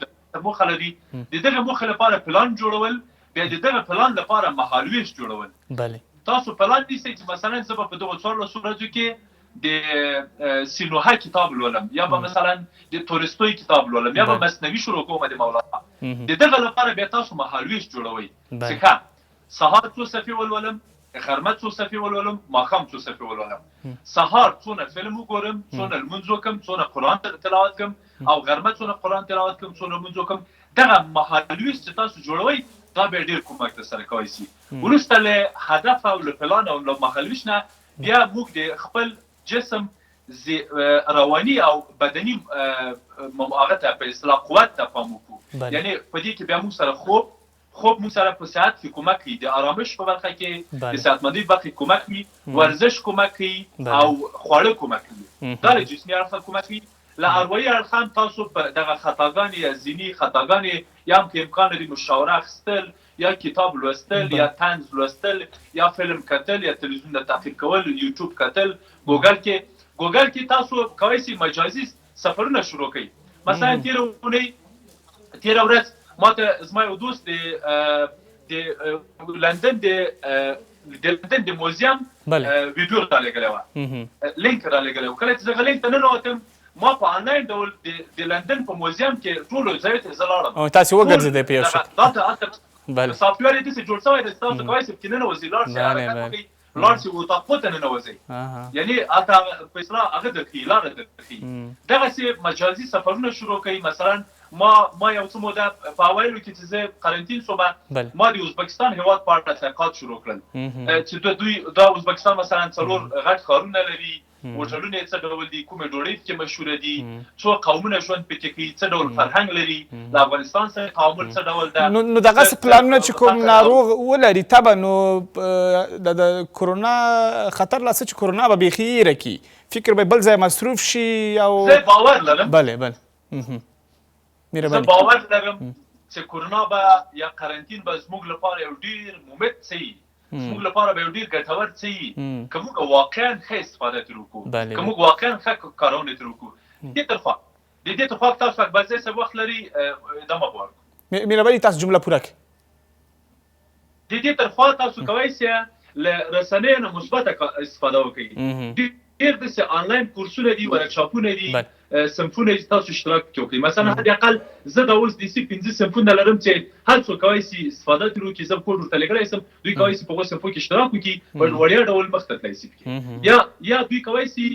S3: موخه لري. د دغه موخې لپاره پلان جوړول، بیا د دغه پلان لپاره مهالویش جوړول. تاسو پلان نیسئ چې مثلا زه به په دغو 14 ورځو کې د سینوها کتاب لولم یا به مثلا د تولستوی کتاب لولم یا به مثنوي شروع کوم د مولانا. د دغه لپاره بیا تاسو مهالویش جوړوئ چې ښه سهار څو صفحې ولولم، غرمه څو صفحې ولولم، ماښام څو صفحې ولولم. سهار څونه فلم وګورم، څونه لمونځ وکړم، څونه قرآن تلاوت کړم، او غرمه څونه قرآن تلاوت کړم، څونه لمونځ وکړم. دغه مهالویش چې تاسو جوړوئ دا بیا ډېر کومک درسره کولی شي. وروسته له هدف او له پلان او له مهالویش نه بیا موږ د خپل جسم رواني او بدني هغه ته په اصطلاح قوت ته پام وکړو. یعنې په دې کې بیا موږ سره خوب موږ سره په صحت کې کومک کوي، د آرامش په برخه کې د صحتمندۍ برخه کې کومک کوي، ورزش کومک کوي او خواړه کومک کوي. دا له جسمي اړخه کومک کوي. له اروایي اړخه هم تاسو په دغه خطاګانې یا ذهني خطاګانې یا هم که امکان لري مشاوره اخیستل یا کتاب لوستل یا طنز لوستل یا فلم کتل یا تلویزیون ته تعقیب کول، یوټیوب کتل، ګوګل کې تاسو کولی شئ مجازي سفرونه شروع کړئ. مثلا تېره ورځ ما ته زما یو دوست د لندن د موزیم ویډیو رالېږلی وه، لینک رالېږلی و. کله چې زه هغه لینک ته ننوتم ما په آنلاین ډول د لندن په موزیم کې ټولو ځایو ته زه لاړم.
S1: تاسې وګرځېدئ په یو شکل.
S3: دا ته هلته سافټویر یې داسې جوړ شوی دی چې تاسو کولی شئ پکې ننوځئ، لاړ شئ، حرکت وکړئ، لاړ شئ اتاقو ته ننوځئ. یعنې هلته په اصطلاح هغه درښیي، لاره درښیي. دغسې مجازي سفرونه شروع کوي. مثلا ما یو څه موده په اوایلو کې چې زه قرنطین شوم ما د ازبکستان هېواد په اړه تحقیقات شروع کړل چې دوی دا ازبکستان مثلا 4 غټ ښارونه لري، هوټلونه یې څه ډول دي، کومې ډوډۍ پکې مشهوره دي، څو قومونه ژوند پکې کوي، څه ډول فرهنګ لري، له افغانستان سره تعامل څه ډول ده.
S1: نو دغسې پلانونه چې کوم ناروغ ولري طبعا نو د کرونا خطر لا څه چې کرونا به بیخي ایره کړي، فکر به بل ځای مصروف شي. او
S3: زه باور لرم
S1: زه
S3: باور لرم چې کرونا به یا قرنطین به زموږ لپاره یو ډېر ممت څه وي، زموږ لپاره به یو ډېر ګټور څه وي که موږ واقعا ښه استفاده ترې وکړو، که موږ واقعا ښه کارونه ترې وکړو. د دې تر خوا تاسو اکبرزی صاحب وخت لري ادامه به ورکړو.
S1: مهرباني تاسو جمله پوره کړئ.
S3: د دې تر خوا تاسو کولی شئ له رسنیو نه مثبته استفاده وکړئ. ډېر داسې آنلاین کورسونه دي، ورکشاپونه دي، صنفونه چې تاسو اشتراک پکې وکړئ. مثلا حداقل زه دا اوس داسې 5 صنفونه لرم چې هر څوک کولی شي استفاده ترې وکړي. زه کوډ ورته لیږلی شم، دوی کولی شي په هغو صنفو کې اشتراک وکړي، په وړیا ډول مخته تللی شي پکې. یا دوی کولی شي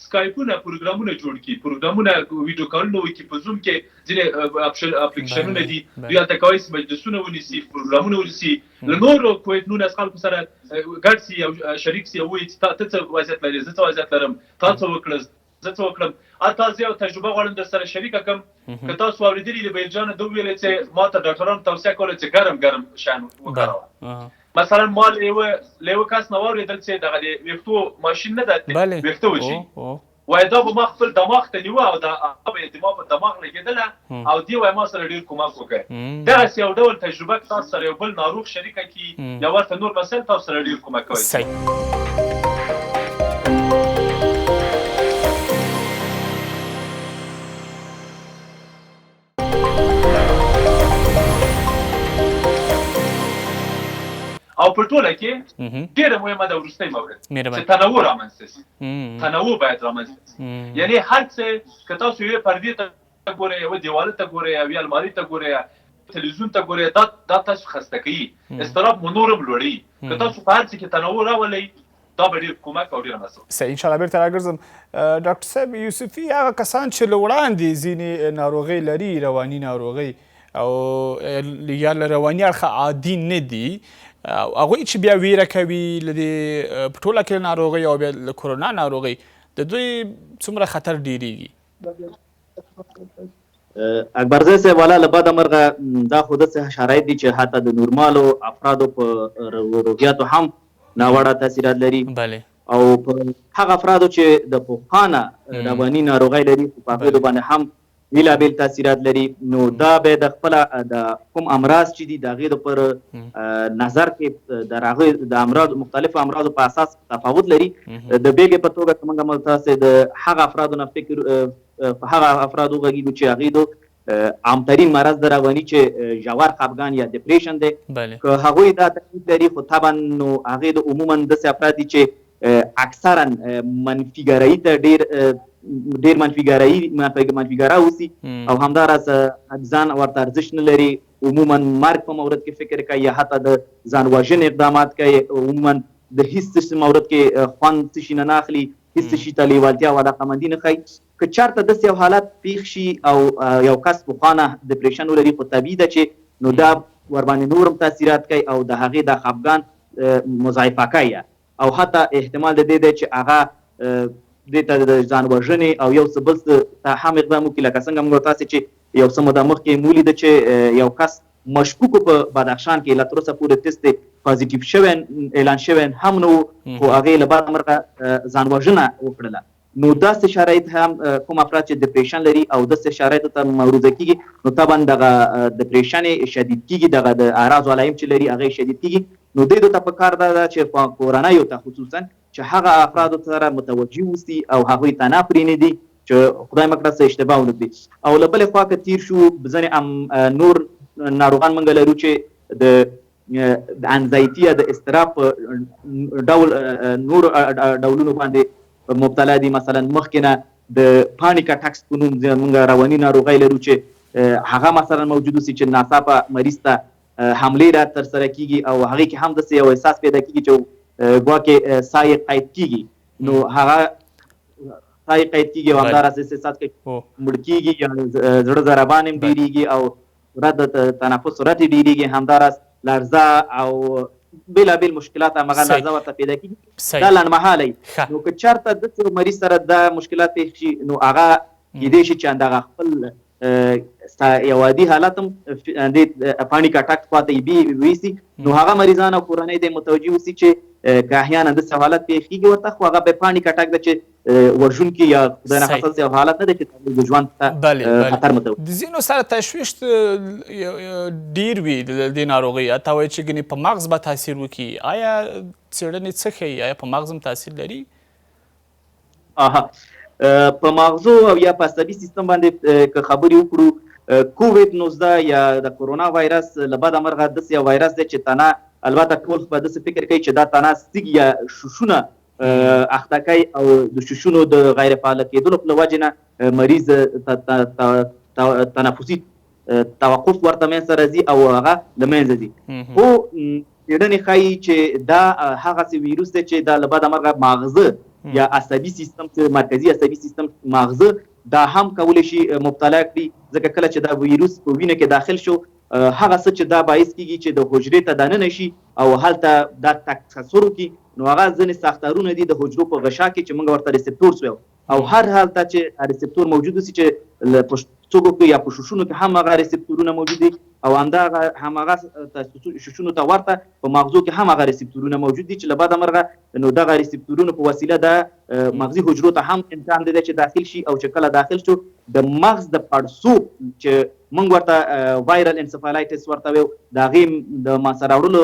S3: سکایپونه پروګرامونه جوړ کړي، پروګرامونه ویډیو کالونه وکړي. په زوم کې ځینې اپلیکیشنونه دي، دوی هلته کولی شي مجلسونه ونیسي، پروګرامونه ونیسي، له نورو کوویډ 19 خلکو سره ګډ سي او شریک سي او ووایي چې ته څه وضعیت لرې، زه څه وضعیت لرم، تا څه وکړه، زه څه وکړم. هلته زه یو تجربه غواړم در سره شریکه کړم. که تاسو اورېدلي د بیلجانه ده وویلې چې ما ته ډاکټرانو توصیه کوله چې ګرم شیان وکاروه. مثلا ما له یوه کس نه واورېدل چې دغه د ویښتو ماشین نه ده، ویښته وچي وایي دا به ما خپل دماغ ته نیوه او دا به ما په دماغ لګېدله او دې وایي ما سره ډېر کومک وکړی دغسې یو ډول تجربه که تاسو سره یو بل ناروغ شریکه کړي یا ورته نور مسایل تاسو سره ډېر کومک کوي. او په ټوله کې ډېره مهمه ده وروستی مورد چې تنوع رامنځته شي. تنوع باید رامنځته شي. یعنې هر څه که تاسو یوې پردې ته ګورئ یوه دیواله ته ګورئ یوې المارۍ ته ګورئ تلویزیون ته ګورئ دا تاسو خسته کوي اضطراب مو نور هم لوړوي. که تاسو په هر څه کې تنوع راولئ دا به ډېر کومک او ډېره مرسته
S1: صحیح. انشاءالله بېرته راګرځم. ډاکټر صاحب یوسفي هغه کسان چې له وړاندې ځینې ناروغۍ لري رواني ناروغۍ او یا له رواني اړخه عادي نه دي هغوی چې بیا ویره کوي له دې په ټوله کې ناروغۍ او بیا له کرونا ناروغۍ د دوی څومره خطر ډېرېږي؟
S4: اکبرزی صاحب والا له بده مرغه دا خو داسې شرایط دي چې حتی د نورمالو افرادو په روحیاتو هم ناوړه تاثیرات لري او په هغه افرادو چې د پخوانه رواني ناروغۍ لري په هغوی باندې هم بیلابیل تاثیرات لري. نو دا به د خپله د کوم امراض چې دي د هغې د پر نظر کې د هغې د امراضو مختلفو امراضو په اساس تفاوت لري. د بیلګې په توګه که موږ تاسې د هغه افرادو نه فکر په هغه افرادو غږیږو چې هغې د عامترین مرض د رواني چې ژور خفګان یا ډپریشن دی که هغوی دا تکلیف لري خو طبعا نو هغې د عموما داسې افراد دي چې اکثرا منفیګرایي ته ډېر منفیګرا اوسي او همداراز ځان ورته ارزښت نه لري. عموما مرګ په مورد کې فکر کوي یا حتی د ځان وژنې اقدامات کوي. عموما د هیڅ څه مورد کې خوند څه شي نه اخلي هیڅ شي ته لیوالتیا او علاقهمندي نه ښایي. که چېرته داسې یو حالت پیښ شي او یو کس پخوانه ډپریشن ولري خو طبیعي ده چې نو دا ورباندې نور هم تاثیرات کوي او د هغې دا خفګان مضاعفه کوي او حتی احتمال د دې دی چې هغه دې ته د ځان وژنې او یو څه بل څه ته هم اقدام وکړي. لکه څنګه موږ تاسې چې یو څه موده مخکې مو ولیده چې یو کس مشکوکو په بدخشان کې لا تر اوسه پورې ټسټ پازیټیو شوی اعلان شوی هم نه و خو هغې له بده مرغه ځان وژنه وکړله. نو داسې شرایط هم کوم افراد چې ډپریشن لري او داسې شرایطو ته معرضه کېږي نو طبعا دغه ډپریشن یې شدید کېږي دغه د اعراض علایم چې لري هغه یې شدید کېږي. نو دوی ته پکار ده چې په کورنیو ته خصوصا چې هغه افرادو سره متوجه اوسي او هغوی ته نه پرېنږدي چې خدای مه کړه څه اشتباه ونه کړي. او له بلې خوا که تیر شو ځینې نور ناروغان موږ لرو چې د انزایټي یا د اضطراب په ډول نورو ډولونو باندې مبتلا دي. مثلا مخکې نه د پانیک اټاکس په نوم موږ رواني ناروغۍ لرو چې هغه مثلا موجود اوسي چې ناڅاپه مریض ته حملې را ترسره کېږي او هغې کې هم داسې یو احساس پیدا کېږي چې ګواکې ساه یې قید کېږي. نو هغه ساه یې قید کېږي او همداراز احساس کوي مړ کېږي یا زړه ضربان هم ډېرېږي او سرعت د تنفس سرعت یې ډېرېږي. همداراز لړزه او بېلابېل مشکلات همغه لړزه ورته پیدا کېږي. دا لنډمهالی. نو که چېرته داسې مریض سره دا مشکلات پېښ شي نو هغه کېدی شي چې همدغه خپل یو عادي حالت هم پانیک اټاک خواته ویسي. نو هغه مریضان او کورنۍ د متوجه اوسي چې که احیانا داسې حالت پېښ کېږي ورته خو هغه به پانیک اټاک ده چې وژونکي یا خدای نخواستل یو حالت نه دی چې د ژوند ته خطر متوجه.
S1: د ځینو سره تشویش ډېر وي د دې ناروغۍ حتی وایي چې ګنې په مغز به تاثیر وکړي. آیا څېړنې څه ښیي آیا په مغز هم تاثیر لري؟
S4: په مغزو او یا په عصبي سیستم باندې که خبرې وکړو کووید 19 یا د کرونا وایرس له بده مرغه داسې یو وایرس دی چې تنه البته ټول به داسې فکر کوي چې دا تنه سږي یا ششونه اخته کوي او د ششونو د غیر فعاله کېدلو له وجې نه مریض تنفسي توقف ورته منځته راځي او هغه له منځه ځي. خو څېړنې ښایي چې دا هغسې ویروس دی چې دا له بده مرغه ماغزه یا عصبي سیستم چې مرکزي عصبي سیستم ماغزه دا هم کولی شي مبتلا کړي. ځکه کله چې دا ویروس په وینه کې داخل شو هغه څه چې دا باعث کېږي چې د حجرې ته دننه شي او هلته دا تکثر وکړي نو هغه ځینې ساختارونه دي د حجرو په غشا کې چې موږ ورته ریسپټورز وایو او هر حالت چې ریسپټور موجود اوسي چې څوک یا په شوشونو کې هم هغه ریسپټورونه موجود دي او هماغه شوشونو ته ورته په مغزو کې هم هغه ریسپټورونه موجود دي چې له بعده مرغه نو دغه ریسپټورونو په وسیله د مغزي حجرو ته هم امکان دی چې داخل شي او چې کله داخل شو د مغز د پړسوب چې موږ ورته وایرل انسفالایټس ورته وایو د هغې د منځته راوړلو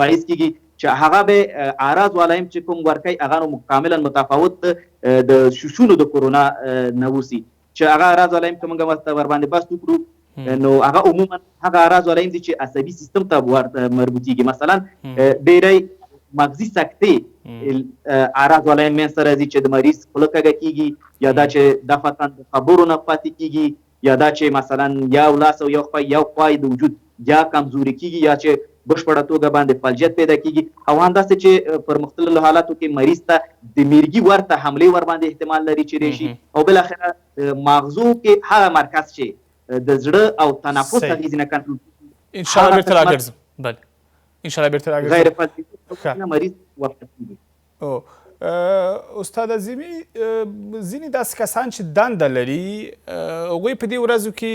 S4: باعث کیږي چې هغه به اعراض والایم چې کوم ورکوي هغه نو کاملا متفاوت د شوشونو د کورونا نه وسي چې هغه اعراض والایم که موږ ورباندې بحث وکړو نو هغه عموما هغه اعراض والایم دي چې عصبي سیستم ته مربوطیږي مثلا ډېری مغزي سکتې اعراض والایم منځته راځي چې د مریض خوله کږه کیږي یا دا چې دفعتاً د خبرو نه پاتې کیږي یا دا چې مثلا یو لاس او یو خوای د وجود یا کمزوري کیږي یا چې بشپړه توګه باندې فلجیت پیدا کیږي او همداسې چې پر مختلفو حالاتو کې مریض ته د میرګي ورته حملې ور باندې احتمال لري چې راشي او بالاخره مغزو کې هغه مرکز چې د زړه او تنفس اغېزې نه کنټرول
S1: ان شاء الله بیرته راګرځم بله ان شاء الله بیرته راګرځم
S4: غیر فلجي مریض وفات کیږي
S1: استاد عظیمي ځینې داسې کسان چې دنده لري هغوی په دې ورځو کې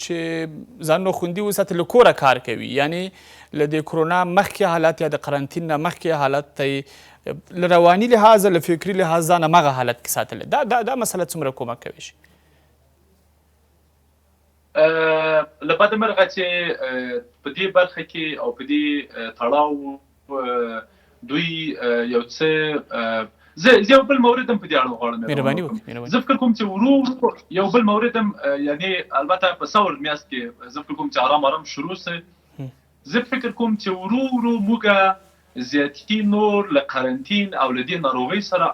S1: چې ځانونه خوندي وساتي له کوره کار کوي یعنې له د کرونا مخکې حالت یا د قرنطین نه مخکې حالت ته له رواني لحاظه له فکري لحاظه ځان همغه حالت کې ساتلی دا مسله څومره کومک کوي شي
S3: له بده مرغه چې په دې برخه کې او په دې تړاو دوی یو څه زه یو بل مورد هم په دې اړه غواړم
S1: مهرباني وکړئ
S3: زه فکر کوم چې ورو یو بل مورد هم یعنی البته په څور میاشت کې زه فکر کوم چې آرام شروع سي زه فکر کوم چې ورو موږ زیاتی نور له قرنطین او له دې ناروغۍ سره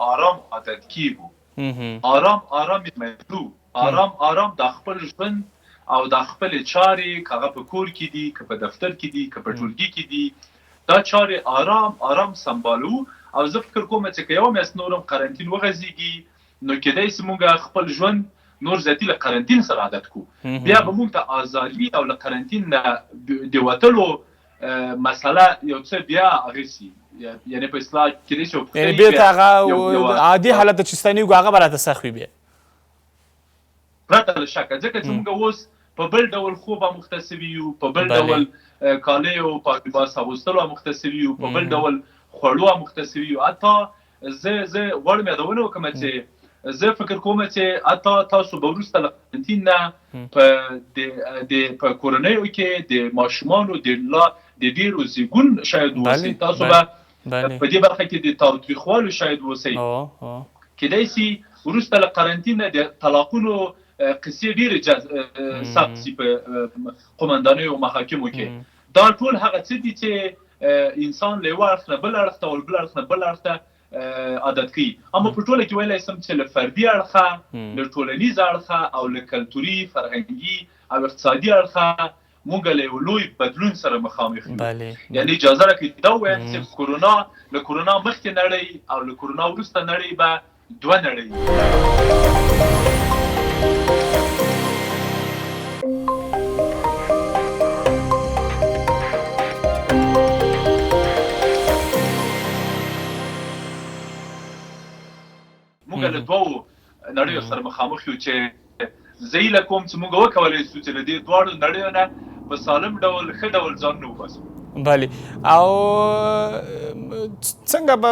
S3: آرام عادت کیږو آرام مېلو آرام د خپل ژوند او د خپل چارې کاغه په کور کې دي که په دفتر کې دي که په ټولګي کې دي دا چارې آرام سمبالو او زه فکر کوم چې که یوه میاشت نورم قرنطین وغځېږي نو کیدای سي موږ خپل ژوند نور زیاتي له قرنطین سره عادت کو بیا به موږ ته ازادي او له قرنطین نه د وتلو مسله یو څه بیا هغې سي یعنې په اصطلاح کیدای سي
S1: یعنې بېرته هغه عادي حالت ته چې ستنېږو هغه به راته سخت وي بیا
S3: پرته له شکه ځکه چې موږ اوس په بل ډول خوب مخته سوي یو په بل ډول کالیو په لباس اغوستلو مخته سوي یو په بل ډول خوړو مخته سوي یو حتی زه غواړم یادونه وکړم چې زه فکر کوم چې حتی تاسو به وروسته له قرنطین نه په کورنیو کې د ماشومانو د ډېرو زیږون شاید اوسئ تاسو به په دې برخه کې د تاوتریخوالو شاید اوسئ کیدای سي وروسته له قرنطین نه د طلاقونو قصې ډېرې سخت سي په قومندانیو او محاکمو کې دا ټول هغه څه دي چې انسان له یوه اړخ نه بل اړخ ته او بل اړخ نه بل اړخ ته عادت کوي اما په ټوله کې ویلی سم چې له فردي اړخه له ټولنیز اړخه او له کلتوري فرهنګي او اقتصادي اړخه موږ له یو لوی بدلون سره مخامخ یو یعنې اجازه راکړئ دا ووایم چې له کرونا مخکې نړۍ او له کرونا وروسته نړۍ به دوه نړۍ موږ له دوو نړیو سره مخامخ یو چې زه هیله کوم چې موږ وکولی شو چې له دې دواړو نړیو نه په سالم ډول ښه ډول ځانونه وباسو
S1: بله او څنګه به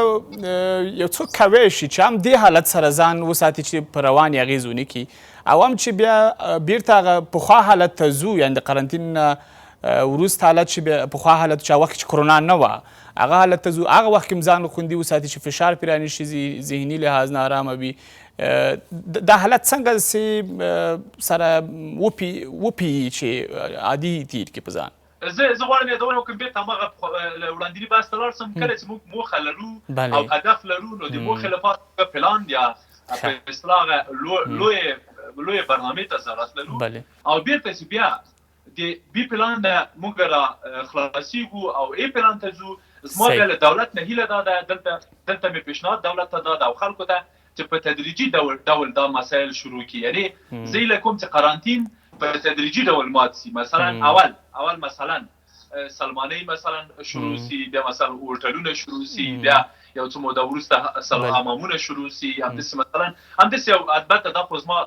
S1: یو څوک کولی شي چې هم دې حالت سره ځان وساتي چې په روان یې اغېز ونه کړي او هم چې بیا بیرته هغه پخوا حالت ته ځو یعنې د قرنطین وروسته حالت چې پخوا حالت چې وخت چې کرونا نه وه هغه حالت ته ځو هغه وخت کې هم ځان خوندي وساتي چې فشار پرې رانشي ذهني لحاظ نه ارامه وي دا حالت څنګه سي سره وپیي چې عادي تیر کړي په ځان
S3: زه غواړم یادونه وکړم بېرته هماغه وړاندیني بحث ته لاړ شم کله چې موږ موخه لرو او هدف لرو نو د موخې لپاره پلان یا په اصطلاح لویې برنامې ته ضرورت لرو او بېرته چې بیا د بي پلان نه موږ را خلاصېږو او ای پلان ته ځو زما بیا له دولت نه هیله دا ده دلته مې پیشنهاد دولت ته دا ده او خلکو ته چې په تدریجي ډول دا مسایل شروع کړي یعنې زه هیله کوم چې قرنطین په تدریجي ډول مات سي مثلا اول مثلا سلمانۍ مثلا شروع سي، بیا مثلا هوټلونه شروع سي، بیا یو څه موده وروسته حمامونه شروع سي، همداسې مثلا همداسې یو البته دا خو زما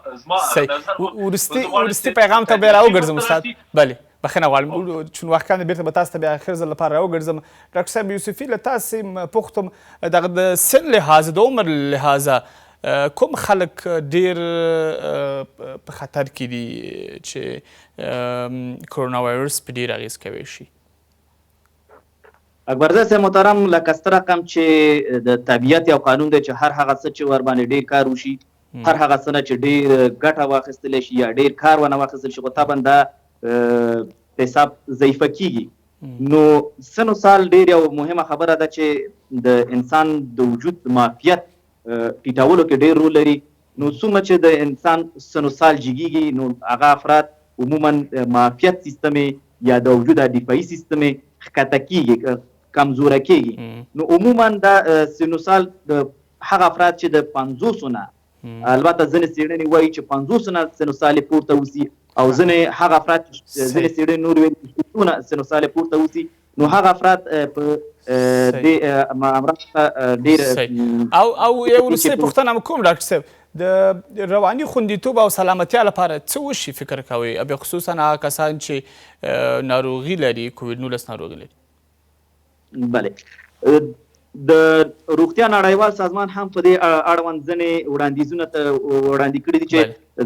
S1: وروستي پیغام ته بیا راوګرځم استاد. بلې بخښنه غواړم چون وخت کم دی، بیرته به تاسو ته بیا اخر ځل لپاره راوګرځم. ډاکټر صاحب یوسفي، له تاسې پوښتم دغه د سن لحاظه د عمر لحاظه کوم خلک ډیر په خطر کې دي چې کرونا وایرس په ډیر اغیز کوي شي؟
S4: اکبرزاده صاحب محترم، لکه ستر رقم چې د طبیعت یو قانون دی چې هر هغه څه چې ور باندې ډیر کار وشي، هر هغه څه نه چې ډیر ګټه واخیستلی شي یا ډیر کار ونه واخیستل شي، خو طبعا دا حساب ضعیفه کیږي. نو سن و سال ډیر یو مهمه خبره ده چې د انسان د وجود معافیت ټیټولو کې ډیر رول لري. نو څومره چې د انسان سن و سال جګیږي، نو هغه افراد عموما معافیت سیستم یا د وجود دفاعي سیستم ښکته کیږي، کمزوره کیږي. نو عموما دا سن و سال د هغه افراد چې د 50 نه، البته ځینې څېړنې وایي چې 50 نه سن و سال پورته اوسي، او ځینې هغه افراد ځینې څېړنې نور وایي چې سن و سال پورته اوسي، نو هغه افراد په دې امراض ته ډېر.
S1: او یو وروستۍ پوښتنه م کوم ډاکټر صاحب، د رواني خوندیتوب او سلامتیا لپاره څه وشي فکر کوئ، بیا خصوصا هغه کسان چې ناروغي لري، کوویډ 19 ناروغي لري؟
S4: بله، د روغتیا نړیوال سازمان هم په دې اړوند ځینې وړاندیزونه وړاندې کړي دي چې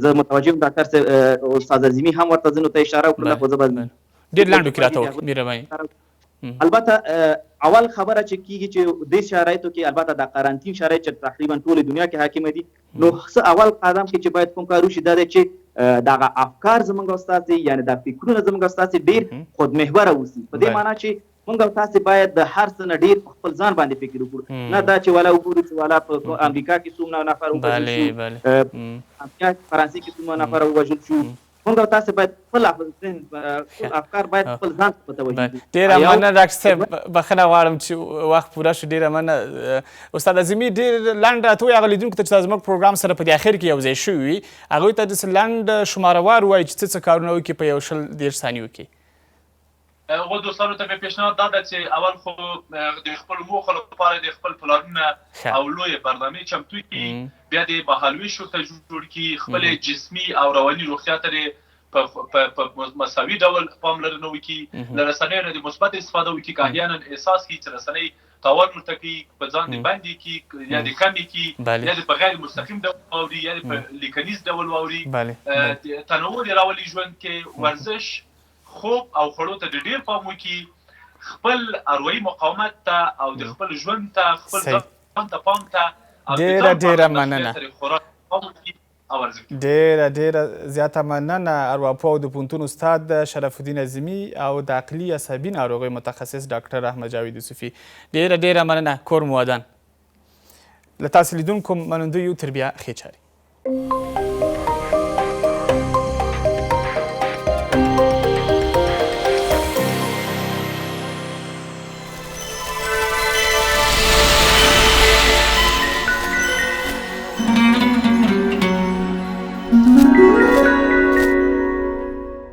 S4: زه متوجه یم ډاکټر صاحب استاد عظیمي هم ورته ځینو ته اشاره وکړله، خو زه به
S1: ډېر لنډو کې راته وکړئ مهرباني.
S4: البته اول خبره چې کیږي چې د شرایطو کې البته د قرنطین شرایط چې تقریبا ټول دنیا کې حاکم دي، نو څه اول قدم کې چې باید کوم کار وشي دا دی چې دغه افکار زموږ استاد یعنی د فکرونه زموږ استاد ډیر خود محوره اوسي. په دې معنی چې موږ تاسو باید د هر څه نه ډیر خپل ځان باندې فکر وکړو، نه دا چې والا وګورو چې والا په امریکا کې څومره نفر ووژل شو، فرانسې کې څومره نفر ووژل شو. موږ تاسو باید خپل افکار باید خپل ځان ته متوجه دي.
S1: ډېره مننه ډاکټر صاحب، بخښنه غواړم چې وخت پوره شو. ډېره مننه استاد عظیمي. ډېر لنډ راته ووایئ هغه لیدونکو ته چې زموږ پروګرام سره په دې اخر کې یو ځای شوي وي، هغوی ته داسې لنډ شمارهوار ووایئ چې څه کارونه وکړي په 1-2 ثانیو کې.
S3: هغو دوستانو ته مې پیشنهاد دا ده چې اول خو د خپلو موخو لپاره د خپل پلانونه او لویې برنامې چمتو کړي، بیا د مهالویشو ته جوړ کړي، خپلې جسمي او رواني روغتیا ته په مساوي ډول پاملرنه وکړي، له رسنیو نه د مثبت استفاده وکړي. که احیانا احساس کړي چې رسنۍ تاوان ورته کوي، په ځان د باندې کړي یا د کمې کړي، یا د په غیر مستقیم ډول واوري یا د په لیکنیز ډول واوري. تنوع د راولي ژوند کې ورزش، خوب او خوړو ته ډېر پام وکړي، خپل اروايي مقاومت ته او د خپل ژوند ته، خپل ځان ته پام ته
S1: ډېره مننه. ډېره زیاته مننه. ارواپوه او د پوهنتون استاد شرف الدین عظیمي او د عقلي عصبي ناروغیو متخصص ډاکټر احمد جاوید یوسفي، ډېره مننه. کور مو ودان. له تاسو لیدونکو منندوی یو، تر بیا ښې چارې.